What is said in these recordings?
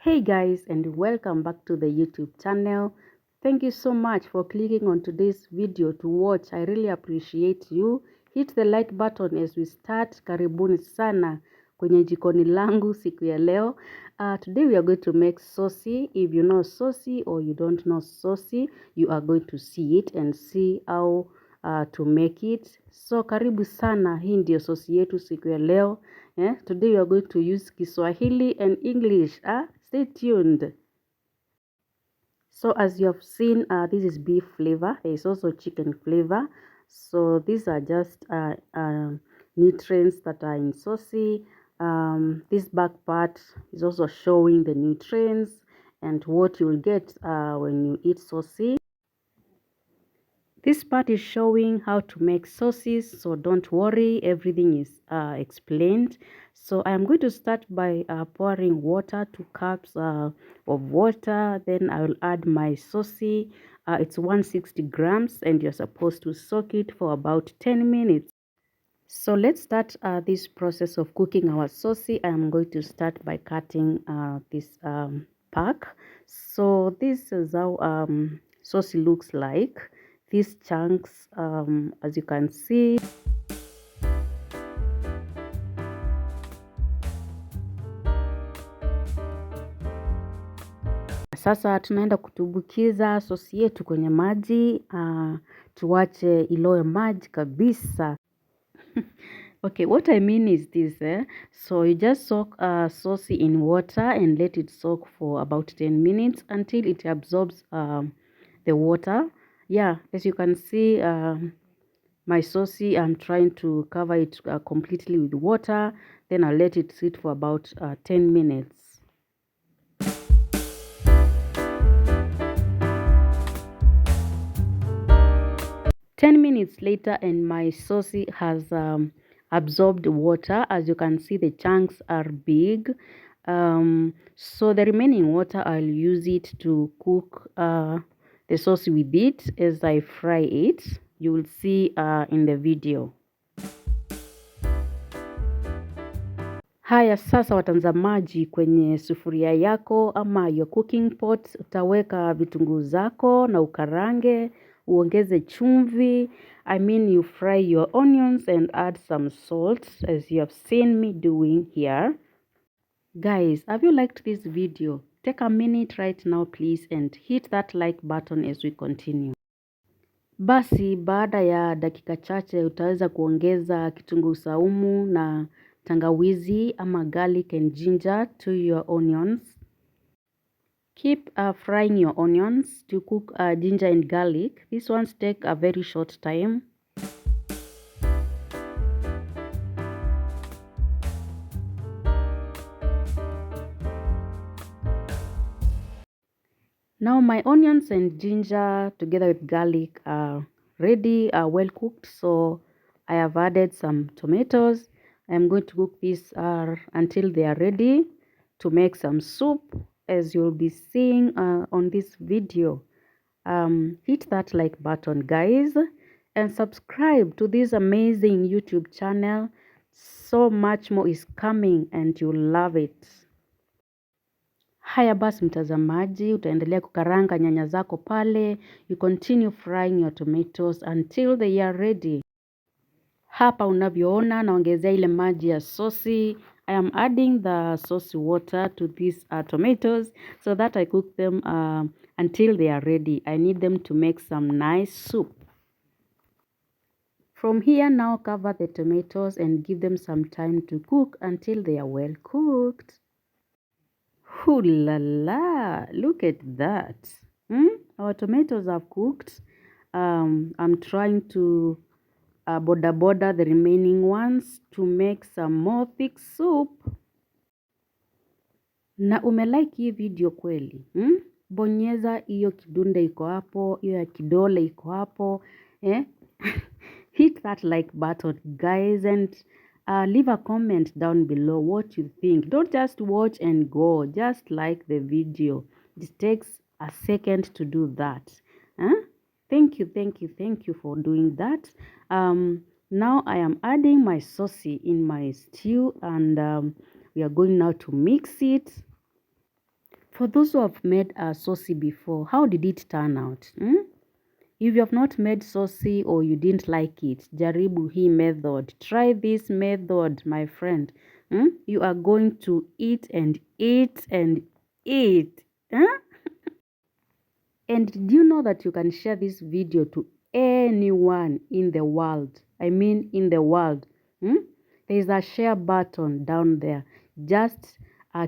Hey guys, and welcome back to the YouTube channel. Thank you so much for clicking on today's video to watch. I really appreciate you. Hit the like button as we start. Karibuni sana kwenye jikoni langu siku ya leo. Today we are going to make Sossi. If you know Sossi or you don't know Sossi, you are going to see it and see how to make it. So karibu sana, hii ndio Sossi yetu siku ya leo. Today we are going to use Kiswahili and English. Stay tuned. So as you have seen, this is beef flavor. There is also chicken flavor. So these are just nutrients that are in Sossi. This back part is also showing the nutrients and what you will get when you eat Sossi. This part is showing how to make sauces, so don't worry, everything is explained. So I am going to start by pouring water, 2 cups of water. Then I will add my saucy. It's 160 grams and you're supposed to soak it for about 10 minutes. So let's start this process of cooking our saucy. I am going to start by cutting this pack. So this is how saucy looks like. These chunks, as you can see. Sasa tunaenda kutumbukiza sosi yetu kwenye maji, tuwache ilowe maji kabisa. Okay, what I mean is this, so you just soak saucy in water and let it soak for about 10 minutes until it absorbs the water. Yeah, as you can see, my saucy, I'm trying to cover it completely with water. Then I'll let it sit for about 10 minutes. Ten minutes later and my saucy has absorbed water. As you can see, the chunks are big. So the remaining water, I'll use it to cook the sauce with it as I fry it. You will see in the video. Haya sasa watazamaji, kwenye sufuria yako ama your cooking pot utaweka vitunguu zako na ukarange, uongeze chumvi. I mean you fry your onions and add some salt as you have seen me doing here. Guys, have you liked this video? Take a minute right now please and hit that like button as we continue. Basi baada ya dakika chache utaweza kuongeza kitunguu saumu na tangawizi ama garlic and ginger to your onions. Keep frying your onions to cook ginger and garlic. These ones take a very short time. Now my onions and ginger together with garlic are ready, well cooked. So I have added some tomatoes. I'm going to cook this until they are ready to make some soup, as you'll be seeing on this video. Hit that like button guys and subscribe to this amazing YouTube channel. So much more is coming and you'll love it. Haya basi mtazamaji, utaendelea kukaranga nyanya zako pale. You continue frying your tomatoes until they are ready. Hapa unavyoona naongezea ile maji ya sosi. I am adding the saucy water to these tomatoes so that I cook them until they are ready. I need them to make some nice soup. From here now cover the tomatoes and give them some time to cook until they are well cooked. Ooh la la, look at that. Our tomatoes are cooked. I'm trying to border the remaining ones to make some more thick soup. Na umelike hii video kweli? Bonyeza hiyo kidunde iko hapo, hiyo ya kidole iko hapo. Hit that like button guys and leave a comment down below what you think. Don't just watch and go, just like the video. It takes a second to do that. Thank you for doing that. Now I am adding my saucy in my stew and we are going now to mix it. For those who have made a Sossi before, how did it turn out? If you have not made Sossi or you didn't like it, jaribu hii method. Try this method, my friend. You are going to eat and eat and eat. And do you know that you can share this video to anyone in the world? I mean, in the world. There is a share button down there. Just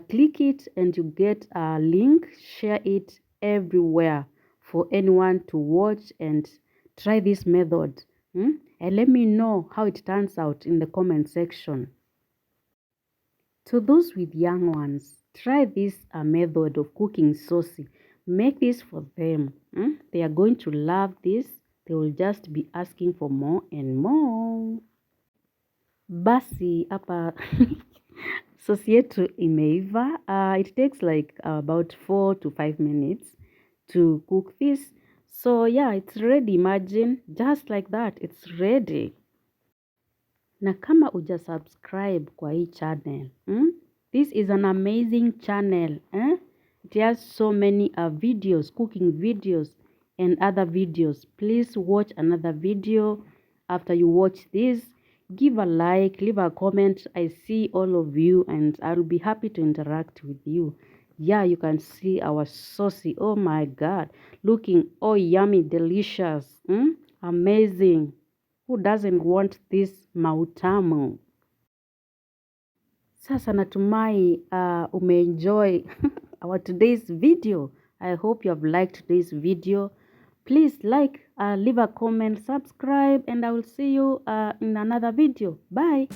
click it and you get a link. Share it everywhere for anyone to watch and try this method. And let me know how it turns out in the comment section. To those with young ones, try this method of cooking Sossi. Make this for them. They are going to love this. They will just be asking for more and more. Basi hapa Sossi yetu imeiva. It takes like about 4 to 5 minutes to cook this. So yeah, it's ready. Imagine just like that. It's ready. Na kama uja subscribe kwa hii channel, this is an amazing channel. It has so many videos, cooking videos and other videos. Please watch another video. After you watch this, give a like, leave a comment. I see all of you and I'll be happy to interact with you. Yeah, you can see our Sossi. Oh my God, looking oh yummy, delicious, amazing. Who doesn't want this mautamu? Sasa natumai umeenjoy our today's video. I hope you have liked today's video. Please like, leave a comment, subscribe, and I will see you in another video. Bye.